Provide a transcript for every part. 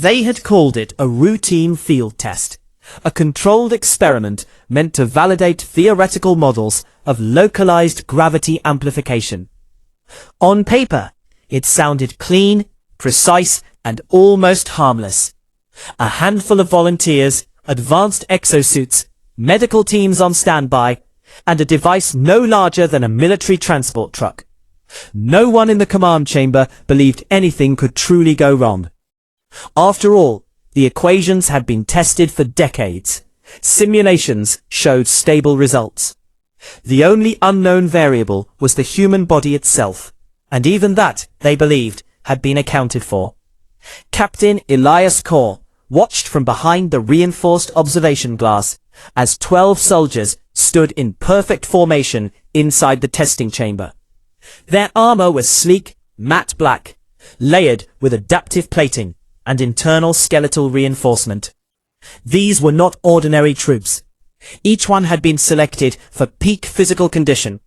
They had called it a routine field test, a controlled experiment meant to validate theoretical models of localized gravity amplification. On paper, it sounded clean, precise, and almost harmless. A handful of volunteers, advanced exosuits, medical teams on standby, and a device no larger than a military transport truck. No one in the command chamber believed anything could truly go wrong. After all, the equations had been tested for decades. Simulations showed stable results. The only unknown variable was the human body itself, and even that, they believed, had been accounted for. Captain Elias Kaur watched from behind the reinforced observation glass as 12 soldiers stood in perfect formation inside the testing chamber. Their armor was sleek, matte black, layered with adaptive plating and internal skeletal reinforcement. These were not ordinary troops. Each one had been selected for peak physical condition,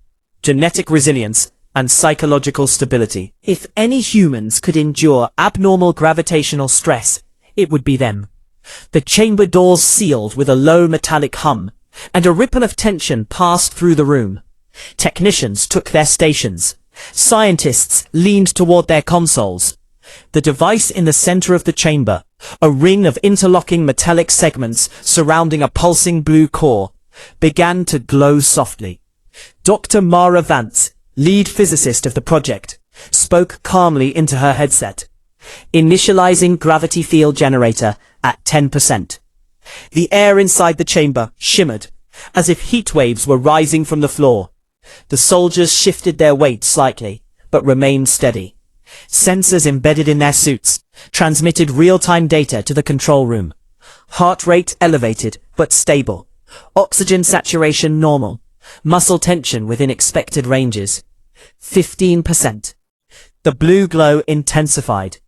genetic resilience, and psychological stability. If any humans could endure abnormal gravitational stress, it would be them. The chamber doors sealed with a low metallic hum, and a ripple of tension passed through the room. Technicians took their stations. Scientists leaned toward their consoles. The device in the center of the chamber, a ring of interlocking metallic segments surrounding a pulsing blue core, began to glow softly. Dr. Mara Vance, lead physicist of the project, spoke calmly into her headset. Initializing gravity field generator at 10%. The air inside the chamber shimmered, as if heat waves were rising from the floor. The soldiers shifted their weight slightly, but remained steady. Sensors embedded in their suits transmitted real-time data to the control room. Heart rate elevated, but stable. Oxygen saturation normal. Muscle tension within expected ranges. 15%. The blue glow intensified.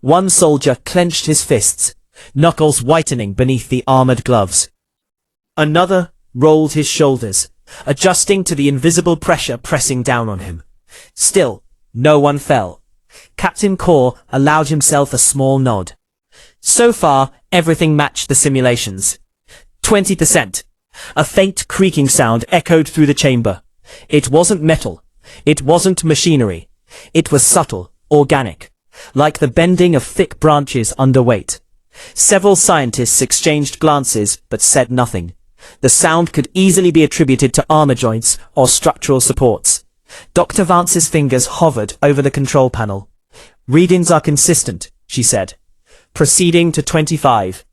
One soldier clenched his fists, knuckles whitening beneath the armored gloves. Another rolled his shoulders, adjusting to the invisible pressure pressing down on him. Still, no one fell. Captain Kaur allowed himself a small nod. So far, everything matched the simulations. 20%. A faint creaking sound echoed through the chamber. It wasn't metal. It wasn't machinery. It was subtle, organic, like the bending of thick branches under weight. Several scientists exchanged glances, but said nothing. The sound could easily be attributed to armor joints or structural supports. Dr. Vance's fingers hovered over the control panel. Readings are consistent, she said. Proceeding to 25.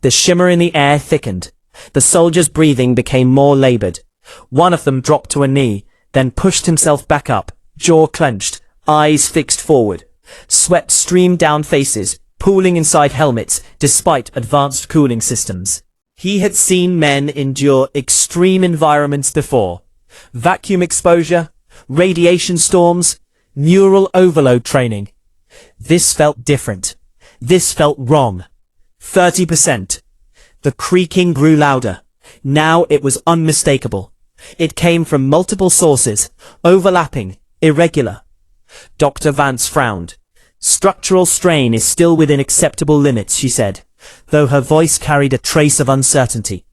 The shimmer in the air thickened. The soldier's breathing became more labored. One of them dropped to a knee, then pushed himself back up, jaw clenched, eyes fixed forward. Sweat streamed down faces, pooling inside helmets despite advanced cooling systems. He had seen men endure extreme environments before. Vacuum exposure, radiation storms, neural overload training. This felt different. This felt wrong. 30%. The creaking grew louder. Now it was unmistakable. It came from multiple sources, overlapping, irregular. Dr. Vance frowned. Structural strain is still within acceptable limits, she said, though her voice carried a trace of uncertainty.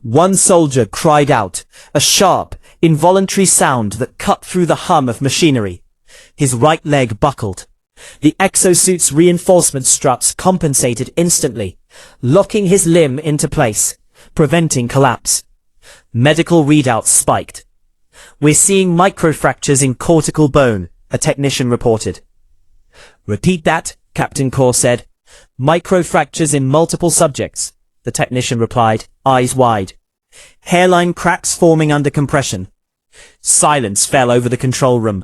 One soldier cried out, a sharp, involuntary sound that cut through the hum of machinery. His right leg buckled. The exosuit's reinforcement struts compensated instantly, locking his limb into place, preventing collapse. Medical readouts spiked. We're seeing microfractures in cortical bone, a technician reported. Repeat that, Captain Kaur said. Microfractures in multiple subjects, the technician replied, eyes wide. Hairline cracks forming under compression. Silence fell over the control room.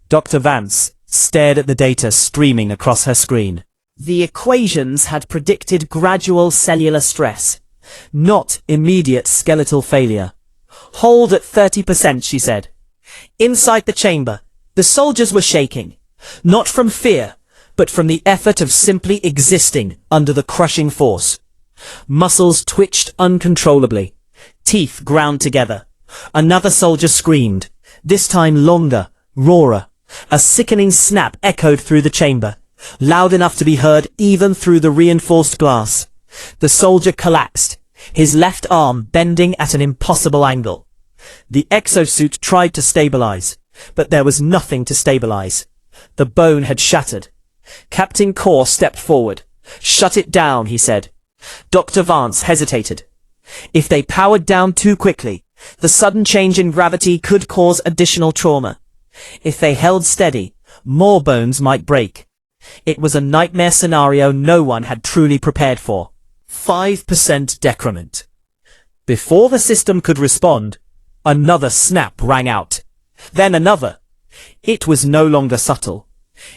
Dr. Vance stared at the data streaming across her screen. The equations had predicted gradual cellular stress, not immediate skeletal failure. Hold at 30%, she said. Inside the chamber, the soldiers were shaking, not from fear, but from the effort of simply existing under the crushing force. Muscles twitched uncontrollably. Teeth ground together. Another soldier screamed, this time longer, rawer. A sickening snap echoed through the chamber. loud enough to be heard even through the reinforced glass. The soldier collapsed, his left arm bending at an impossible angle. The exosuit tried to stabilize, but there was nothing to stabilize. The bone had shattered. Captain Core stepped forward. "Shut it down," he said. Dr. Vance hesitated. If they powered down too quickly, the sudden change in gravity could cause additional trauma. If they held steady, more bones might break. It was a nightmare scenario no one had truly prepared for. 5% decrement. Before the system could respond, another snap rang out. Then another. It was no longer subtle.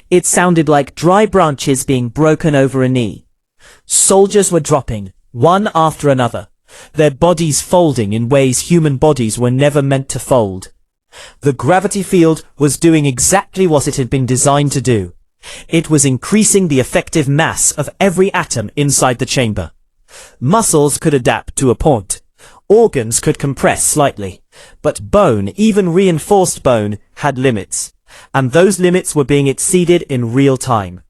It sounded like dry branches being broken over a knee. Soldiers were dropping, one after another, their bodies folding in ways human bodies were never meant to fold. The gravity field was doing exactly what it had been designed to do. It was increasing the effective mass of every atom inside the chamber. Muscles could adapt to a point. Organs could compress slightly. But bone, even reinforced bone, had limits. And those limits were being exceeded in real time.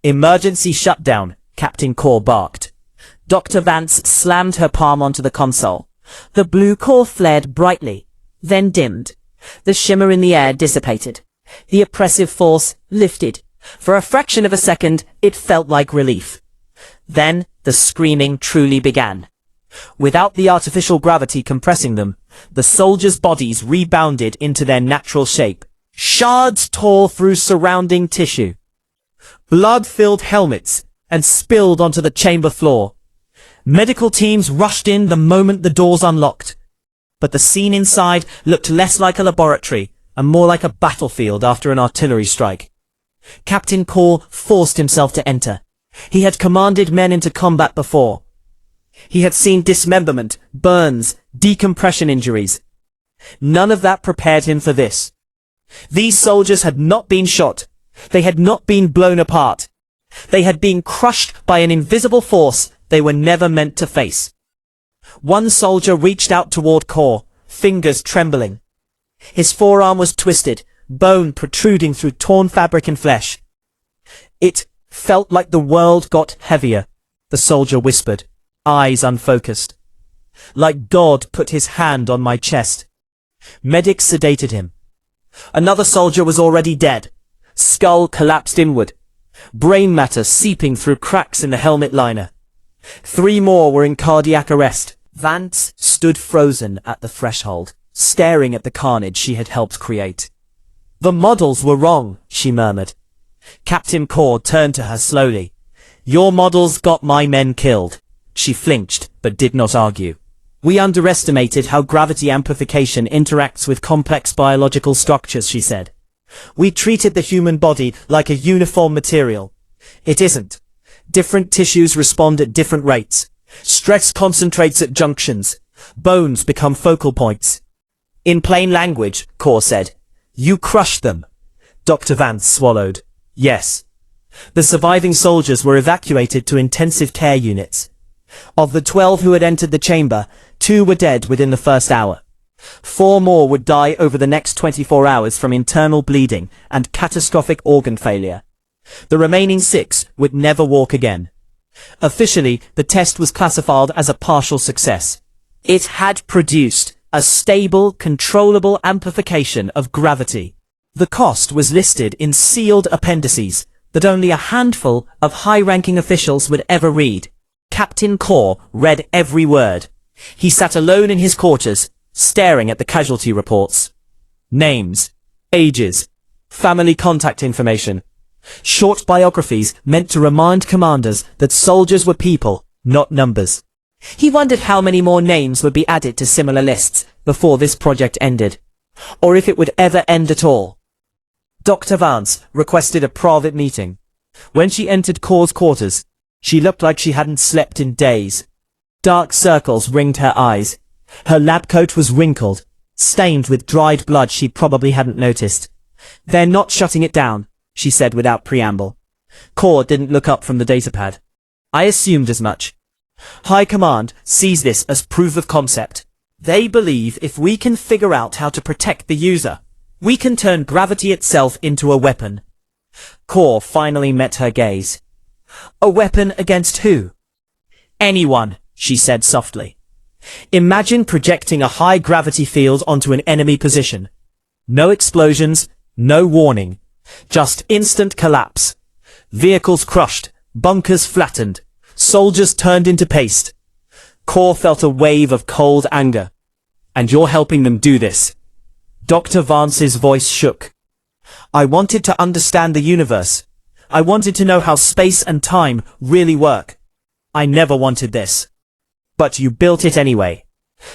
"Emergency shutdown," Captain Core barked. Dr. Vance slammed her palm onto the console. The blue core flared brightly, then dimmed. The shimmer in the air dissipated. The oppressive force lifted. For a fraction of a second, it felt like relief. Then the screaming truly began. Without the artificial gravity compressing them, the soldiers' bodies rebounded into their natural shape. Shards tore through surrounding tissue. Blood filled helmets and spilled onto the chamber floor. Medical teams rushed in the moment the doors unlocked. But the scene inside looked less like a laboratory and more like a battlefield after an artillery strike. Captain Core forced himself to enter. He had commanded men into combat before. He had seen dismemberment, burns, decompression injuries. None of that prepared him for this. These soldiers had not been shot. They had not been blown apart. They had been crushed by an invisible force they were never meant to face. One soldier reached out toward Core, fingers trembling. His forearm was twisted, bone protruding through torn fabric and flesh. "It felt like the world got heavier," the soldier whispered, eyes unfocused. "Like God put his hand on my chest." Medics sedated him. Another soldier was already dead. Skull collapsed inward. Brain matter seeping through cracks in the helmet liner. 3 more were in cardiac arrest. Vance stood frozen at the threshold, staring at the carnage she had helped create. "The models were wrong," she murmured. Captain Core turned to her slowly. "Your models got my men killed." She flinched, but did not argue. "We underestimated how gravity amplification interacts with complex biological structures," she said. "We treated the human body like a uniform material. It isn't. Different tissues respond at different rates. Stress concentrates at junctions. Bones become focal points." "In plain language," Core said, "you crushed them." Dr. Vance swallowed. "Yes." The surviving soldiers were evacuated to intensive care units. Of the 12 who had entered the chamber, 2 were dead within the first hour. 4 more would die over the next 24 hours from internal bleeding and catastrophic organ failure. The remaining 6 would never walk again. Officially, the test was classified as a partial success. It had produced a stable, controllable amplification of gravity. The cost was listed in sealed appendices that only a handful of high-ranking officials would ever read. Captain Core read every word. He sat alone in his quarters, staring at the casualty reports. Names, ages, family contact information. Short biographies meant to remind commanders that soldiers were people, not numbers. He wondered how many more names would be added to similar lists before this project ended, or if it would ever end at all. Dr. Vance requested a private meeting. When she entered Core's quarters, she looked like she hadn't slept in days. Dark circles ringed her eyes. Her lab coat was wrinkled, stained with dried blood she probably hadn't noticed. "They're not shutting it down," she said without preamble. Core didn't look up from the datapad. "I assumed as much. High Command sees this as proof of concept. They believe if we can figure out how to protect the user, we can turn gravity itself into a weapon. Core finally met her gaze. A weapon against who? Anyone, she said softly. Imagine projecting a high gravity field onto an enemy position. No explosions, no warning. Just instant collapse. Vehicles crushed, bunkers flattened, soldiers turned into paste. Core felt a wave of cold anger. And you're helping them do this. Dr. Vance's voice shook. I wanted to understand the universe. I wanted to know how space and time really work. I never wanted this. But you built it anyway.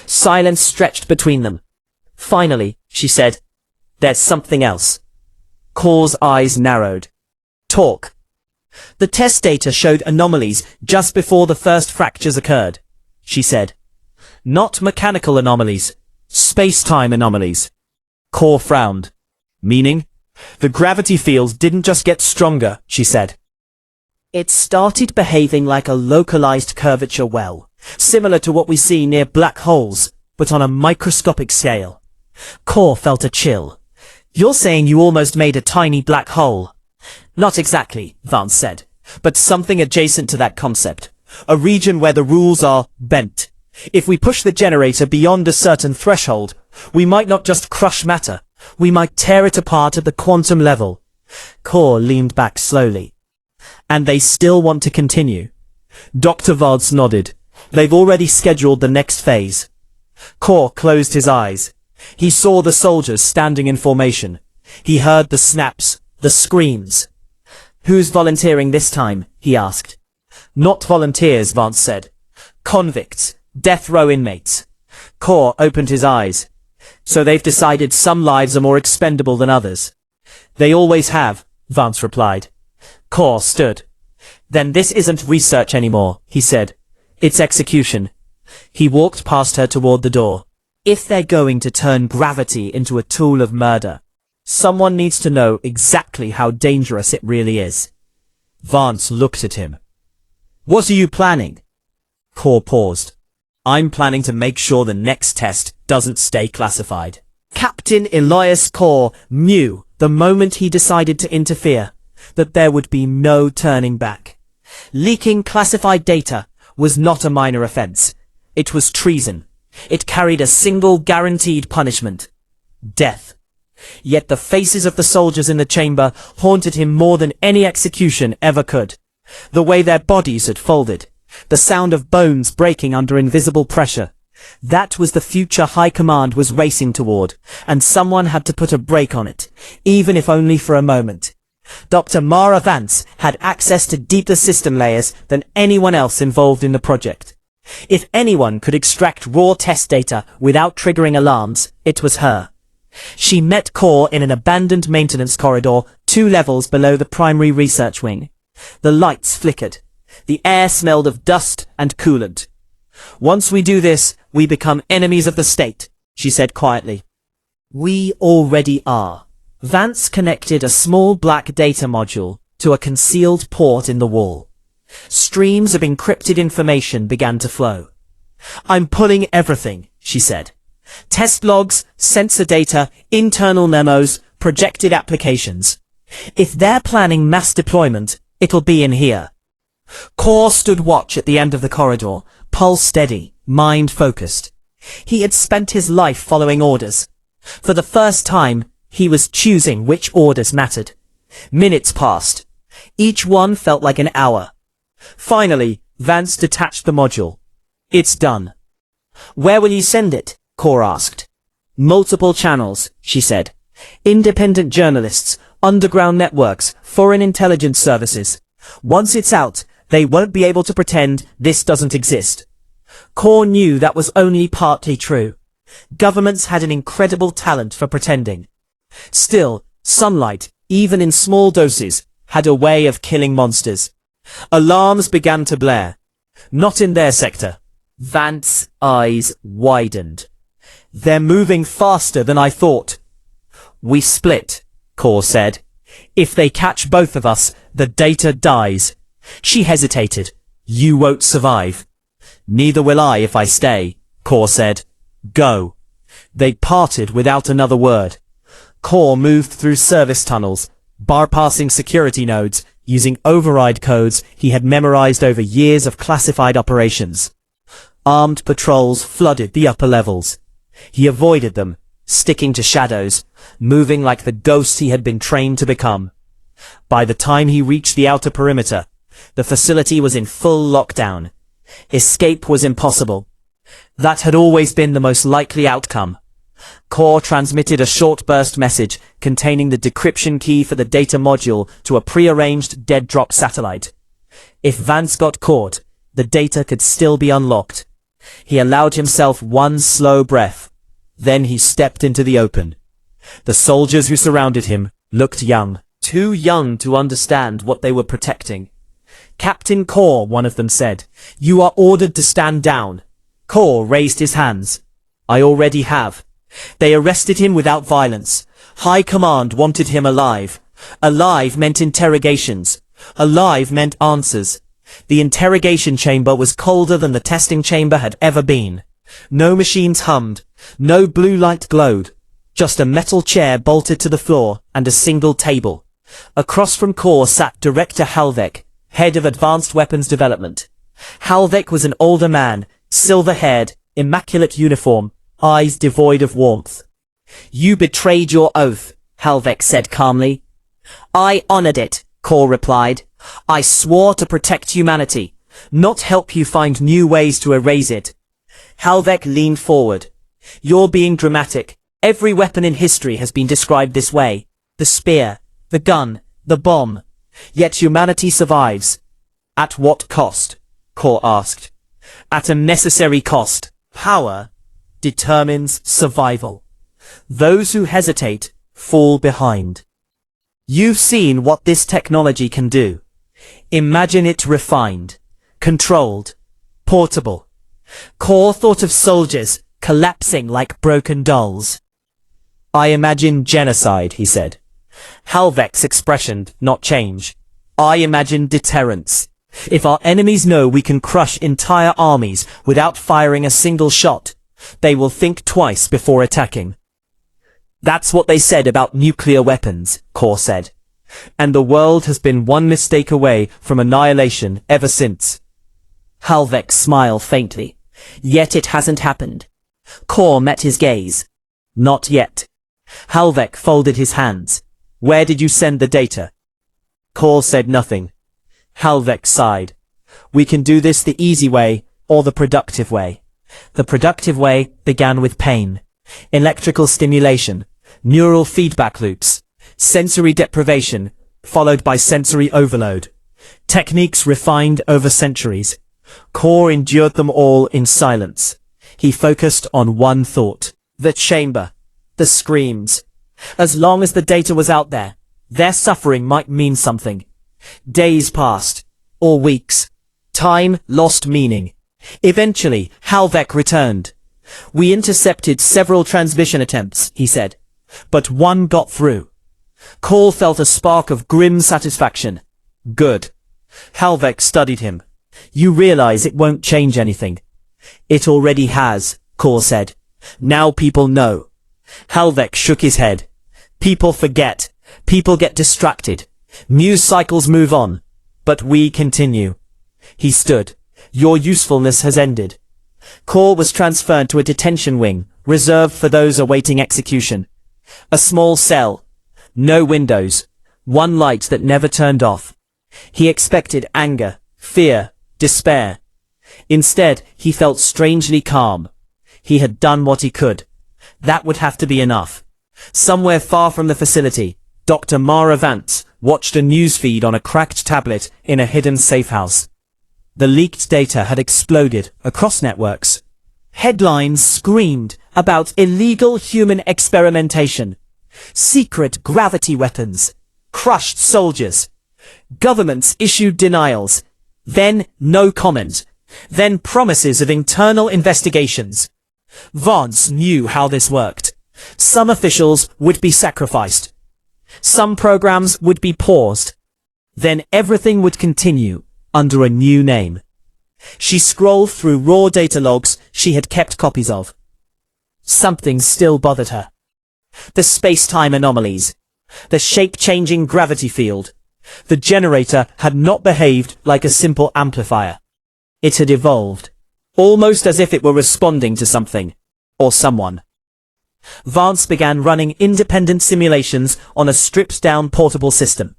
Silence stretched between them. Finally, she said, there's something else. Core's eyes narrowed. Talk. The test data showed anomalies just before the first fractures occurred, she said. Not mechanical anomalies, space-time anomalies. Core frowned. Meaning? The gravity fields didn't just get stronger, she said. It started behaving like a localized curvature well, similar to what we see near black holes, but on a microscopic scale. Core felt a chill. You're saying you almost made a tiny black hole? Not exactly, Vance said, but something adjacent to that concept. A region where the rules are bent. If we push the generator beyond a certain threshold, we might not just crush matter, we might tear it apart at the quantum level. Core leaned back slowly. And they still want to continue. Dr. Vance nodded. They've already scheduled the next phase. Core closed his eyes. He saw the soldiers standing in formation. He heard the snaps, the screams. Who's volunteering this time? He asked. Not volunteers, Vance said. Convicts, death row inmates. Core opened his eyes. So they've decided some lives are more expendable than others. They always have, Vance replied. Core stood. Then this isn't research anymore, he said. It's execution. He walked past her toward the door. If they're going to turn gravity into a tool of murder, someone needs to know exactly how dangerous it really is. Vance looked at him. What are you planning? Core paused. I'm planning to make sure the next test doesn't stay classified. Captain Elias Core knew the moment he decided to interfere that there would be no turning back. Leaking classified data was not a minor offense. It was treason. It carried a single guaranteed punishment. Death. Yet the faces of the soldiers in the chamber haunted him more than any execution ever could. The way their bodies had folded. The sound of bones breaking under invisible pressure. That was the future High Command was racing toward, and someone had to put a brake on it, even if only for a moment. Dr. Mara Vance had access to deeper system layers than anyone else involved in the project. If anyone could extract raw test data without triggering alarms, it was her. She met Core in an abandoned maintenance corridor 2 levels below the primary research wing. The lights flickered. The air smelled of dust and coolant. Once we do this, we become enemies of the state, she said quietly. We already are. Vance connected a small black data module to a concealed port in the wall. Streams of encrypted information began to flow. I'm pulling everything, she said. Test logs, sensor data, internal memos, projected applications. If they're planning mass deployment, it'll be in here. Core stood watch at the end of the corridor, pulse steady, mind focused. He had spent his life following orders. For the first time, he was choosing which orders mattered. Minutes passed. Each one felt like an hour. Finally, Vance detached the module. It's done. Where will you send it? Core asked. Multiple channels, she said. Independent journalists, underground networks, foreign intelligence services. Once it's out, they won't be able to pretend this doesn't exist. Core knew that was only partly true. Governments had an incredible talent for pretending. Still, sunlight, even in small doses, had a way of killing monsters. Alarms began to blare. Not in their sector. Vance's eyes widened. They're moving faster than I thought. We split, Core said. If they catch both of us, the data dies. She hesitated. You won't survive. Neither will I if I stay, Core said. Go. They parted without another word. Core moved through service tunnels, bypassing security nodes, using override codes he had memorized over years of classified operations. Armed patrols flooded the upper levels. He avoided them, sticking to shadows, moving like the ghost he had been trained to become. By the time he reached the outer perimeter, the facility was in full lockdown. Escape was impossible. That had always been the most likely outcome. Core transmitted a short burst message containing the decryption key for the data module to a prearranged dead drop satellite. If Vance got caught, the data could still be unlocked. He allowed himself one slow breath. Then he stepped into the open. The soldiers who surrounded him looked young, too young to understand what they were protecting. "Captain Core," one of them said, "you are ordered to stand down." Core raised his hands. "I already have." They arrested him without violence. High Command wanted him alive. Alive meant interrogations. Alive meant answers. The interrogation chamber was colder than the testing chamber had ever been. No machines hummed. No blue light glowed. Just a metal chair bolted to the floor and a single table. Across from Core sat Director Halvek, head of Advanced Weapons Development. Halvek was an older man, silver-haired, immaculate uniform, eyes devoid of warmth. "You betrayed your oath," Halvek said calmly. "I honored it," Core replied. "I swore to protect humanity, not help you find new ways to erase it." Halvek leaned forward. "You're being dramatic. Every weapon in history has been described this way. The spear, the gun, the bomb. Yet humanity survives." "At what cost?" Core asked. "At a necessary cost. Power determines survival. Those who hesitate fall behind. You've seen what this technology can do. Imagine it refined, controlled, portable." Core thought of soldiers collapsing like broken dolls. "I imagine genocide," he said. Halvek's expression did not change. "I imagine deterrence. If our enemies know we can crush entire armies without firing a single shot, they will think twice before attacking." "That's what they said about nuclear weapons," Core said. "And the world has been one mistake away from annihilation ever since." Halvek smiled faintly. "Yet it hasn't happened." Core met his gaze. "Not yet." Halvek folded his hands. "Where did you send the data?" Core said nothing. Halvek sighed. "We can do this the easy way or the productive way." The productive way began with pain, electrical stimulation, neural feedback loops, sensory deprivation, followed by sensory overload. Techniques refined over centuries. Core endured them all in silence. He focused on one thought. The chamber. The screams. As long as the data was out there, their suffering might mean something. Days passed, or weeks. Time lost meaning. Eventually, Halvek returned. "We intercepted several transmission attempts," he said, "but one got through." Core felt a spark of grim satisfaction. "Good." Halvek studied him. "You realize it won't change anything." "It already has," Core said. "Now people know." Halvek shook his head. "People forget. People get distracted. News cycles move on. But we continue." He stood. "Your usefulness has ended." Core was transferred to a detention wing, reserved for those awaiting execution. A small cell. No windows. One light that never turned off. He expected anger, fear, despair. Instead, he felt strangely calm. He had done what he could. That would have to be enough. Somewhere far from the facility, Dr. Mara Vance watched a newsfeed on a cracked tablet in a hidden safe house. The leaked data had exploded across networks. Headlines screamed about illegal human experimentation, secret gravity weapons, crushed soldiers. Governments issued denials, then no comment, then promises of internal investigations. Vance knew how this worked. Some officials would be sacrificed. Some programs would be paused. Then everything would continue under a new name. She scrolled through raw data logs she had kept copies of. Something still bothered her. The space-time anomalies. The shape-changing gravity field. The generator had not behaved like a simple amplifier. It had evolved, almost as if it were responding to something, or someone. Vance began running independent simulations on a stripped-down portable system.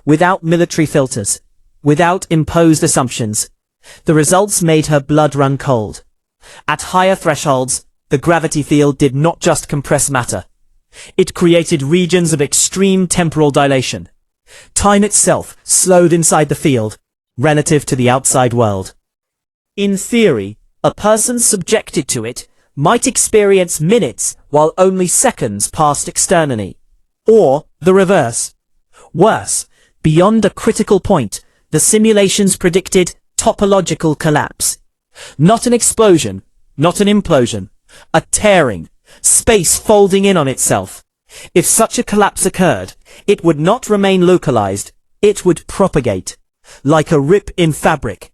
Without military filters, without imposed assumptions, the results made her blood run cold. At higher thresholds, the gravity field did not just compress matter. It created regions of extreme temporal dilation. Time itself slowed inside the field, relative to the outside world. In theory, a person subjected to it might experience minutes while only seconds passed externally. Or the reverse. Worse, beyond a critical point, the simulations predicted topological collapse. Not an explosion, not an implosion, a tearing, space folding in on itself. If such a collapse occurred, it would not remain localized, it would propagate, like a rip in fabric,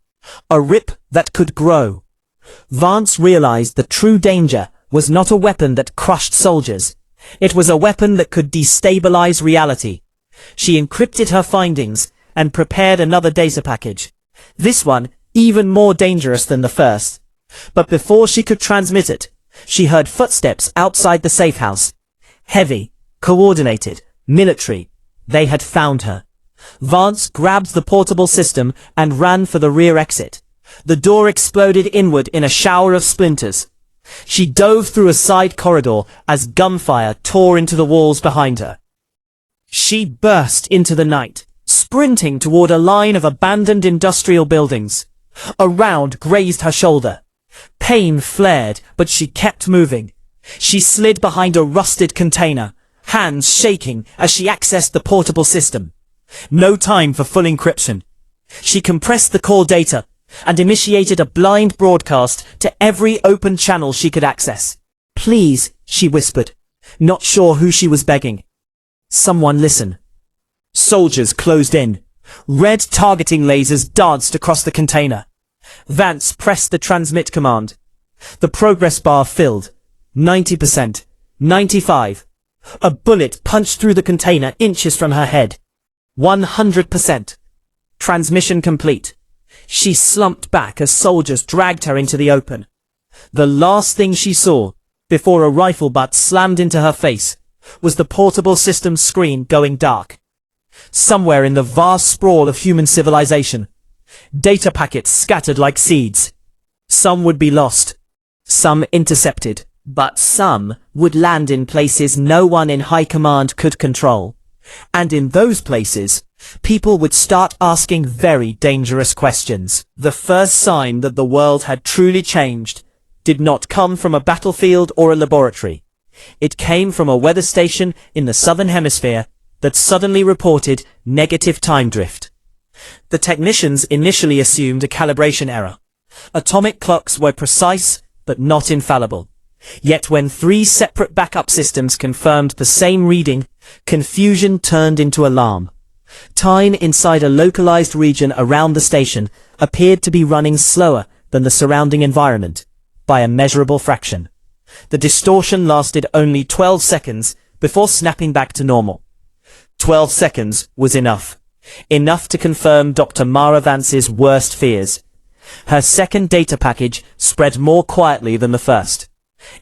a rip that could grow. Vance realized the true danger was not a weapon that crushed soldiers. It was a weapon that could destabilize reality. She encrypted her findings and prepared another data package. This one even more dangerous than the first. But before she could transmit it, she heard footsteps outside the safe house. Heavy, coordinated, military. They had found her. Vance grabbed the portable system and ran for the rear exit. The door exploded inward in a shower of splinters. She dove through a side corridor as gunfire tore into the walls behind her. She burst into the night, sprinting toward a line of abandoned industrial buildings. A round grazed her shoulder. Pain flared, but she kept moving. She slid behind a rusted container, hands shaking as she accessed the portable system. No time for full encryption. She compressed the core data and initiated a blind broadcast to every open channel she could access. "Please," she whispered, not sure who she was begging. "Someone listen." Soldiers closed in. Red targeting lasers danced across the container. Vance pressed the transmit command. The progress bar filled. 90%. 95. A bullet punched through the container inches from her head. 100%. Transmission complete. She slumped back as soldiers dragged her into the open. The last thing she saw, before a rifle butt slammed into her face, was the portable system's screen going dark. Somewhere in the vast sprawl of human civilization, data packets scattered like seeds. Some would be lost, some intercepted, but some would land in places no one in high command could control. And in those places, people would start asking very dangerous questions. The first sign that the world had truly changed did not come from a battlefield or a laboratory. It came from a weather station in the southern hemisphere that suddenly reported negative time drift. The technicians initially assumed a calibration error. Atomic clocks were precise, but not infallible. Yet when 3 separate backup systems confirmed the same reading, confusion turned into alarm. Time inside a localized region around the station appeared to be running slower than the surrounding environment, by a measurable fraction. The distortion lasted only 12 seconds before snapping back to normal. 12 seconds was enough. Enough to confirm Dr. Mara Vance's worst fears. Her second data package spread more quietly than the first.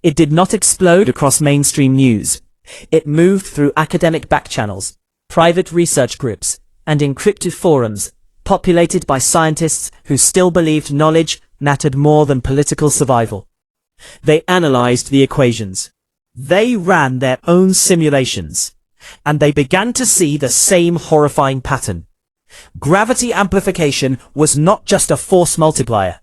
It did not explode across mainstream news. It moved through academic backchannels, private research groups, and encrypted forums, populated by scientists who still believed knowledge mattered more than political survival. They analyzed the equations. They ran their own simulations. And they began to see the same horrifying pattern. Gravity amplification was not just a force multiplier.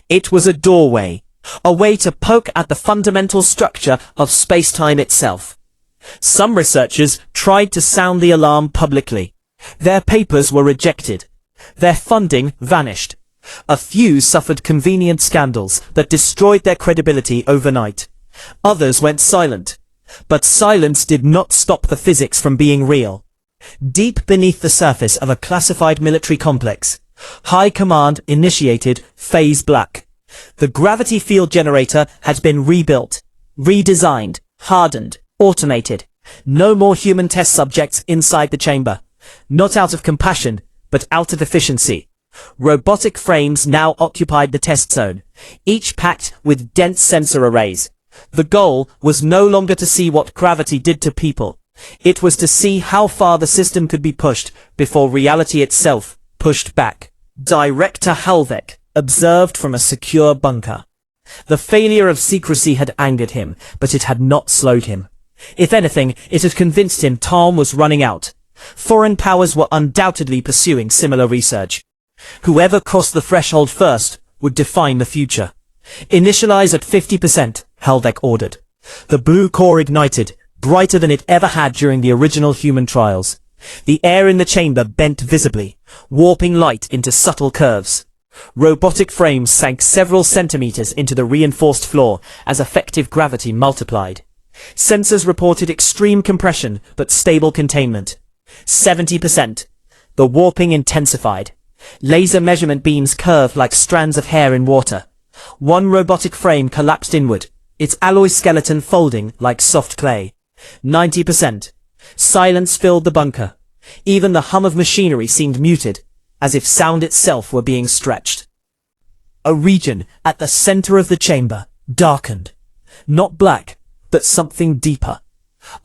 It was a doorway, a way to poke at the fundamental structure of space-time itself. Some researchers tried to sound the alarm publicly. Their papers were rejected. Their funding vanished. A few suffered convenient scandals that destroyed their credibility overnight. Others went silent. But silence did not stop the physics from being real. Deep beneath the surface of a classified military complex, High Command initiated Phase Black. The gravity field generator had been rebuilt, redesigned, hardened, automated. No more human test subjects inside the chamber. Not out of compassion, but out of efficiency. Robotic frames now occupied the test zone, each packed with dense sensor arrays. The goal was no longer to see what gravity did to people. It was to see how far the system could be pushed before reality itself pushed back. Director Halvek observed from a secure bunker. The failure of secrecy had angered him, but it had not slowed him. If anything, it had convinced him time was running out. Foreign powers were undoubtedly pursuing similar research. Whoever crossed the threshold first would define the future. Initialize at 50%, Halvek ordered. The blue core ignited, brighter than it ever had during the original human trials. The air in the chamber bent visibly, warping light into subtle curves. Robotic frames sank several centimeters into the reinforced floor as effective gravity multiplied. Sensors reported extreme compression but stable containment. 70%. The warping intensified. Laser measurement beams curved like strands of hair in water. One robotic frame collapsed inward, its alloy skeleton folding like soft clay. 90%. Silence filled the bunker. Even the hum of machinery seemed muted, as if sound itself were being stretched. A region at the center of the chamber darkened. Not black, but something deeper.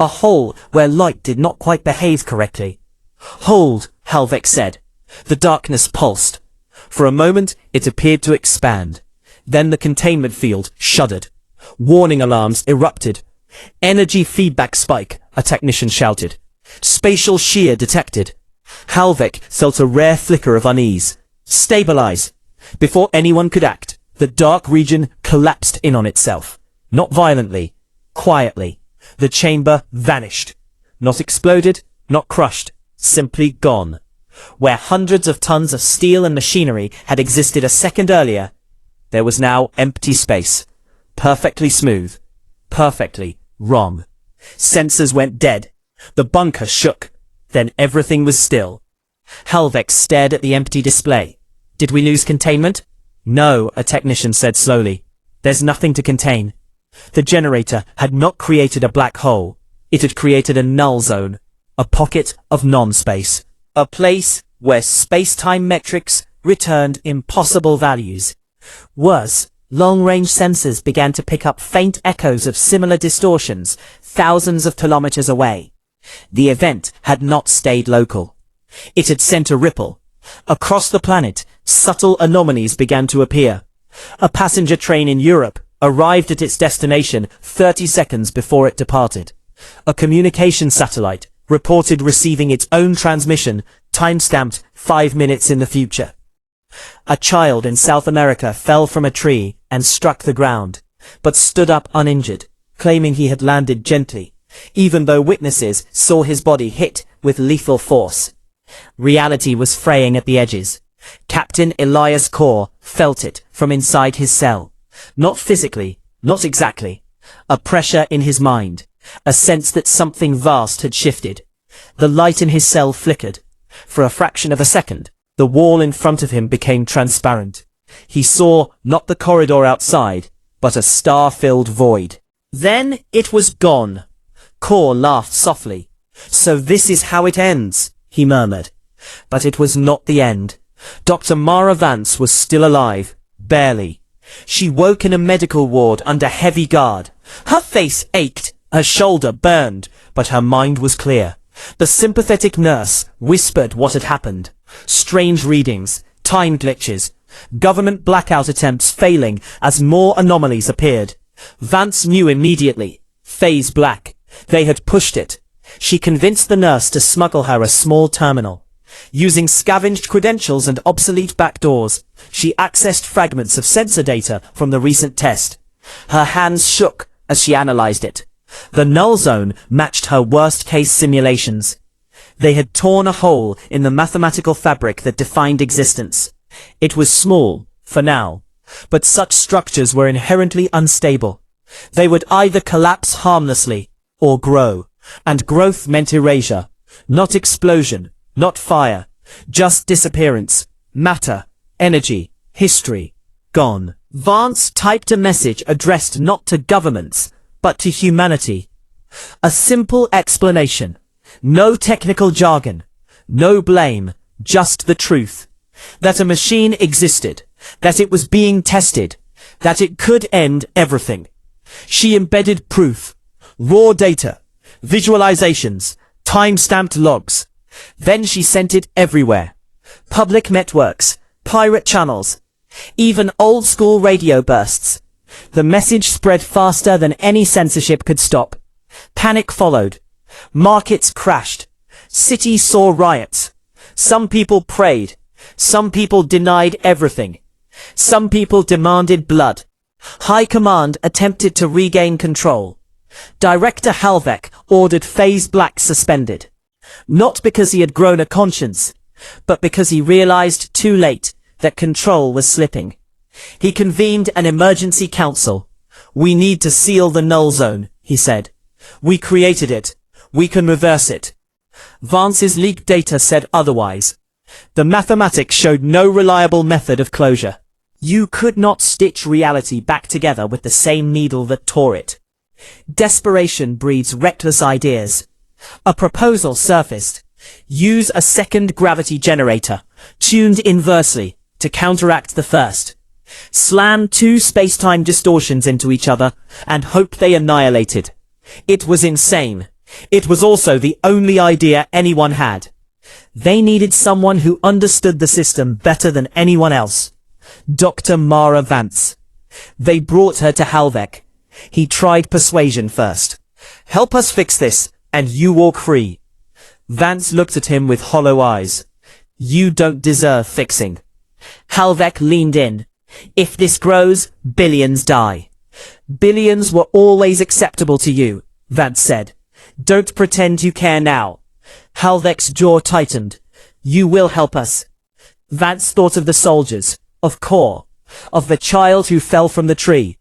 A hole where light did not quite behave correctly. Hold, Halvek said. The darkness pulsed. For a moment, it appeared to expand. Then the containment field shuddered. Warning alarms erupted. Energy feedback spike, a technician shouted. Spatial shear detected. Halvek felt a rare flicker of unease. Stabilize. Before anyone could act, the dark region collapsed in on itself. Not violently, quietly. The chamber vanished. Not exploded, not crushed, simply gone. Where hundreds of tons of steel and machinery had existed a second earlier, there was now empty space. Perfectly smooth. Perfectly wrong. Sensors went dead. The bunker shook. Then everything was still. Halvek stared at the empty display. Did we lose containment? No, a technician said slowly. There's nothing to contain. The generator had not created a black hole. It had created a null zone. A pocket of non-space. A place where space-time metrics returned impossible values. Worse, long-range sensors began to pick up faint echoes of similar distortions thousands of kilometers away. The event had not stayed local. It had sent a ripple. Across the planet, subtle anomalies began to appear. A passenger train in Europe arrived at its destination 30 seconds before it departed. A communication satellite reported receiving its own transmission, time-stamped 5 minutes in the future. A child in South America fell from a tree and struck the ground, but stood up uninjured, claiming he had landed gently, even though witnesses saw his body hit with lethal force. Reality was fraying at the edges. Captain Elias Kaur felt it from inside his cell. Not physically, not exactly. A pressure in his mind. A sense that something vast had shifted. The light in his cell flickered. For a fraction of a second, the wall in front of him became transparent. He saw not the corridor outside, but a star-filled void. Then it was gone. Kaur laughed softly. So this is how it ends, he murmured. But it was not the end. Dr. Mara Vance was still alive. Barely. She woke in a medical ward under heavy guard. Her face ached, her shoulder burned, but her mind was clear. The sympathetic nurse whispered what had happened. Strange readings, time glitches, government blackout attempts failing as more anomalies appeared. Vance knew immediately. Phase black. They had pushed it. She convinced the nurse to smuggle her a small terminal. Using scavenged credentials and obsolete backdoors, she accessed fragments of sensor data from the recent test. Her hands shook as she analyzed it. The null zone matched her worst-case simulations. They had torn a hole in the mathematical fabric that defined existence. It was small, for now, but such structures were inherently unstable. They would either collapse harmlessly or grow, and growth meant erasure, not explosion, not fire, just disappearance, matter, energy, history, gone. Vance typed a message addressed not to governments, but to humanity. A simple explanation. No technical jargon. No blame. Just the truth. That a machine existed. That it was being tested. That it could end everything. She embedded proof. Raw data. Visualizations. Time-stamped logs. Then she sent it everywhere. Public networks. Pirate channels. Even old-school radio bursts. The message spread faster than any censorship could stop. Panic followed. Markets crashed. Cities saw riots. Some people prayed. Some people denied everything. Some people demanded blood. High Command attempted to regain control. Director Halvek ordered Phase Black suspended. Not because he had grown a conscience, but because he realized too late that control was slipping. He convened an emergency council. We need to seal the null zone, he said. We created it. We can reverse it. Vance's leaked data said otherwise. The mathematics showed no reliable method of closure. You could not stitch reality back together with the same needle that tore it. Desperation breeds reckless ideas. A proposal surfaced. Use a second gravity generator, tuned inversely, to counteract the first. Slam two space-time distortions into each other, and hope they annihilated. It was insane. It was also the only idea anyone had. They needed someone who understood the system better than anyone else. Dr. Mara Vance. They brought her to Halvek. He tried persuasion first. Help us fix this, and you walk free. Vance looked at him with hollow eyes. You don't deserve fixing. Halvek leaned in. If this grows, billions die. Billions were always acceptable to you, Vance said. Don't pretend you care now. Halvek's jaw tightened. You will help us. Vance thought of the soldiers, of Kor, of the child who fell from the tree.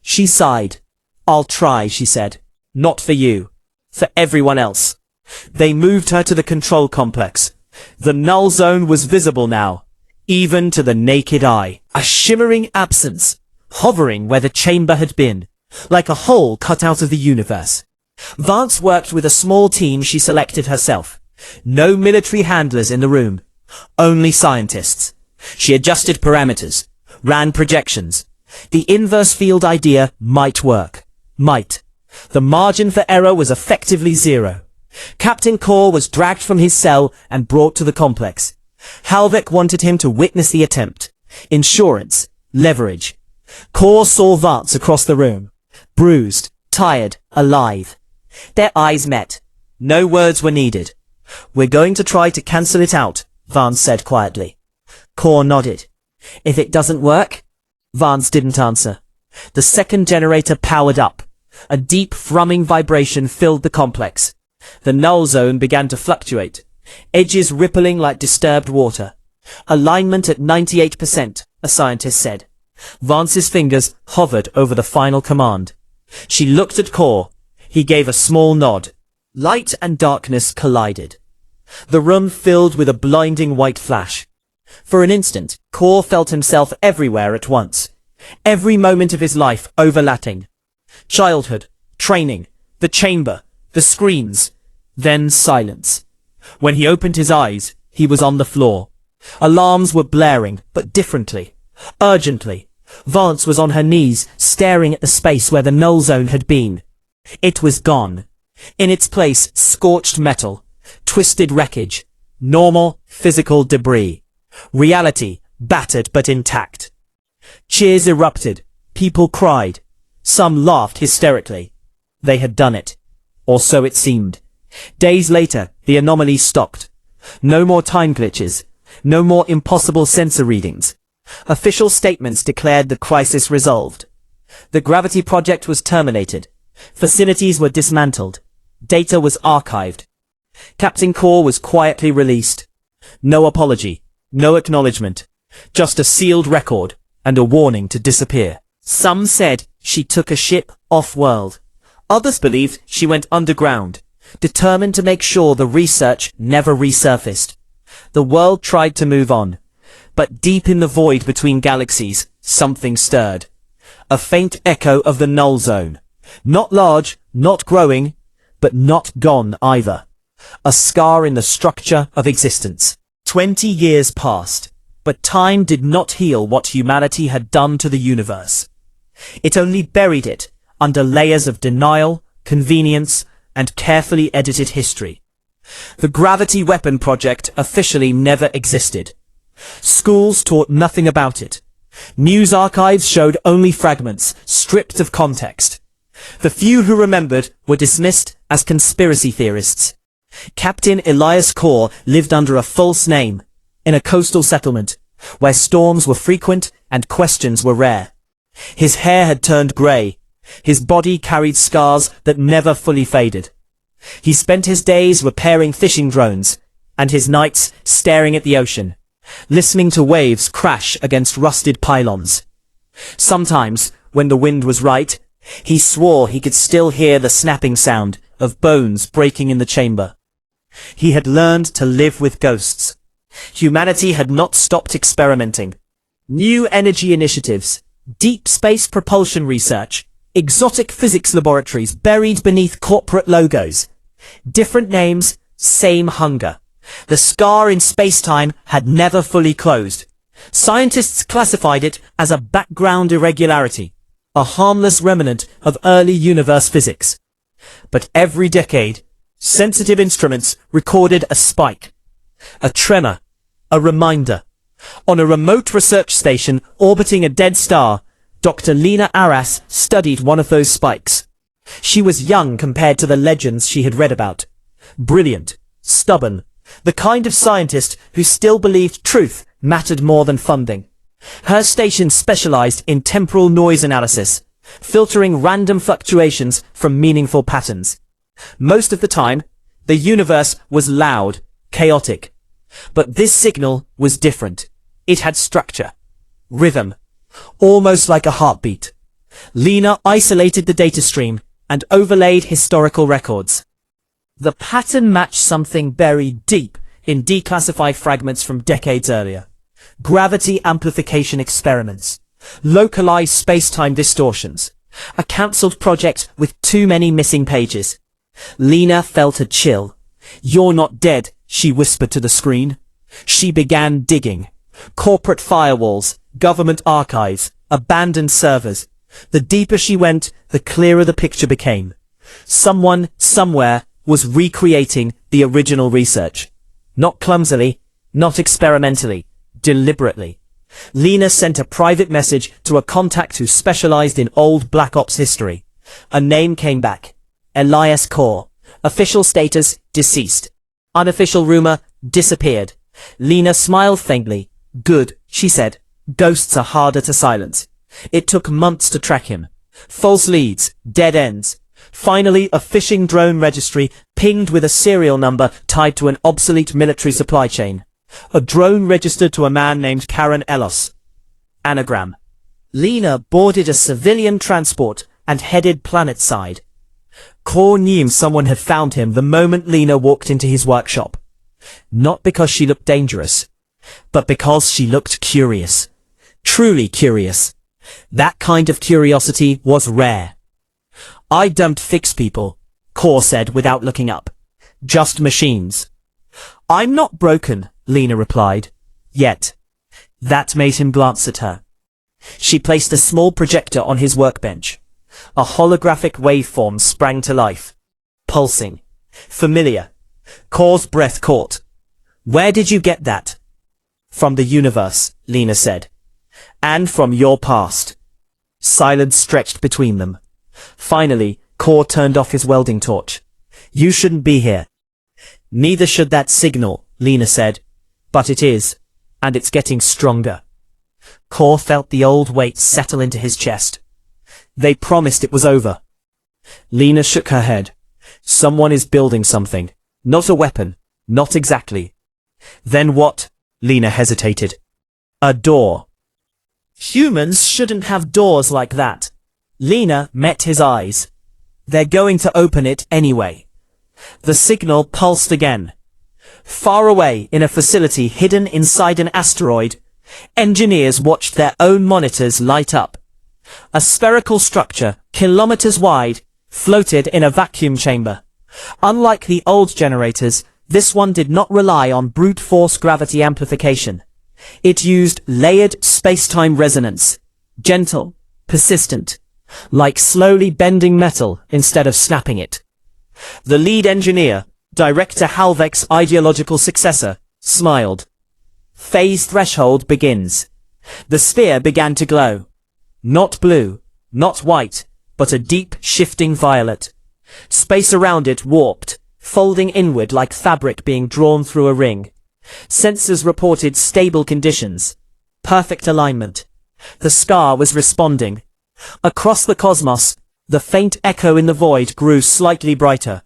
She sighed. I'll try, she said. Not for you. For everyone else. They moved her to the control complex. The null zone was visible now, even to the naked eye. A shimmering absence, hovering where the chamber had been, like a hole cut out of the universe. Vance worked with a small team she selected herself. No military handlers in the room. Only scientists. She adjusted parameters, ran projections. The inverse field idea might work. Might. The margin for error was effectively zero. Captain Kor was dragged from his cell and brought to the complex. Halvek wanted him to witness the attempt. Insurance. Leverage. Kor saw Vance across the room. Bruised, tired, alive. Their eyes met. No words were needed. We're going to try to cancel it out, Vance said quietly. Kor nodded. If it doesn't work? Vance didn't answer. The second generator powered up. A deep, thrumming vibration filled the complex. The null zone began to fluctuate, edges rippling like disturbed water. Alignment at 98%, a scientist said. Vance's fingers hovered over the final command. She looked at Kor. He gave a small nod. Light and darkness collided. The room filled with a blinding white flash. For an instant, Kor felt himself everywhere at once. Every moment of his life overlapping. Childhood, training, the chamber, the screens, then silence. When he opened his eyes, he was on the floor. Alarms were blaring, but differently, urgently. Vance was on her knees, staring at the space where the null zone had been. It was gone. In its place, scorched metal, twisted wreckage, normal, physical debris. Reality, battered but intact. Cheers erupted. People cried. Some laughed hysterically. They had done it. Or so it seemed. Days later, the anomaly stopped. No more time glitches. No more impossible sensor readings. Official statements declared the crisis resolved. The gravity project was terminated. Facilities were dismantled. Data was archived. Captain Kor was quietly released. No apology. No acknowledgement. Just a sealed record and a warning to disappear. Some said she took a ship off-world. Others believed she went underground, determined to make sure the research never resurfaced. The world tried to move on, but deep in the void between galaxies, something stirred. A faint echo of the null zone. Not large, not growing, but not gone either. A scar in the structure of existence. 20 years passed, but time did not heal what humanity had done to the universe. It only buried it under layers of denial, convenience, and carefully edited history. The Gravity Weapon Project officially never existed. Schools taught nothing about it. News archives showed only fragments, stripped of context. The few who remembered were dismissed as conspiracy theorists. Captain Elias Corr lived under a false name, in a coastal settlement, where storms were frequent and questions were rare. His hair had turned grey. His body carried scars that never fully faded. He spent his days repairing fishing drones, and his nights staring at the ocean, listening to waves crash against rusted pylons. Sometimes, when the wind was right, he swore he could still hear the snapping sound of bones breaking in the chamber. He had learned to live with ghosts. Humanity had not stopped experimenting. New energy initiatives, deep space propulsion research, exotic physics laboratories buried beneath corporate logos. Different names, same hunger. The scar in space-time had never fully closed. Scientists classified it as a background irregularity, a harmless remnant of early universe physics. But every decade, sensitive instruments recorded a spike, a tremor, a reminder. On a remote research station orbiting a dead star, Dr. Lena Arras studied one of those spikes. She was young compared to the legends she had read about. Brilliant, stubborn, the kind of scientist who still believed truth mattered more than funding. Her station specialized in temporal noise analysis, filtering random fluctuations from meaningful patterns. Most of the time, the universe was loud, chaotic. But this signal was different. It had structure, rhythm, almost like a heartbeat. Lena isolated the data stream and overlaid historical records. The pattern matched something buried deep in declassified fragments from decades earlier. Gravity amplification experiments, localized space-time distortions, a cancelled project with too many missing pages. Lena felt a chill. "You're not dead," she whispered to the screen. She began digging. Corporate firewalls, government archives, abandoned servers. The deeper she went, the clearer the picture became. Someone, somewhere, was recreating the original research. Not clumsily, not experimentally, deliberately. Lena sent a private message to a contact who specialized in old Black Ops history. A name came back. Elias Corr. Official status, deceased. Unofficial rumor, disappeared. Lena smiled faintly. "Good," she said. "Ghosts are harder to silence." It took months to track him. False leads, dead ends. Finally, a fishing drone registry pinged with a serial number tied to an obsolete military supply chain. A drone registered to a man named Karen Ellos. Anagram. Lena boarded a civilian transport and headed planetside. Corr knew someone had found him the moment Lena walked into his workshop. Not because she looked dangerous, but because she looked curious. Truly curious. That kind of curiosity was rare. "I don't fix people," Corr said without looking up. "Just machines." "I'm not broken," Lena replied. Yet. That made him glance at her. She placed a small projector on his workbench. A holographic waveform sprang to life. Pulsing. Familiar. Corr's breath caught. "Where did you get that?" "From the universe," Lena said. "And from your past." Silence stretched between them. Finally, Corr turned off his welding torch. "You shouldn't be here." "Neither should that signal," Lena said. "But it is, and it's getting stronger." Corr felt the old weight settle into his chest. They promised it was over. Lena shook her head. "Someone is building something. Not a weapon. Not exactly." "Then what?" Lena hesitated. "A door." "Humans shouldn't have doors like that." Lena met his eyes. "They're going to open it anyway." The signal pulsed again. Far away in a facility hidden inside an asteroid, engineers watched their own monitors light up. A spherical structure, kilometers wide, floated in a vacuum chamber. Unlike the old generators, this one did not rely on brute force gravity amplification. It used layered space-time resonance, gentle, persistent, like slowly bending metal instead of snapping it. The lead engineer, Director Halvek's ideological successor, smiled. Phase threshold begins. The sphere began to glow. Not blue, not white, but a deep, shifting violet. Space around it warped, folding inward like fabric being drawn through a ring. Sensors reported stable conditions. Perfect alignment. The scar was responding. Across the cosmos, the faint echo in the void grew slightly brighter.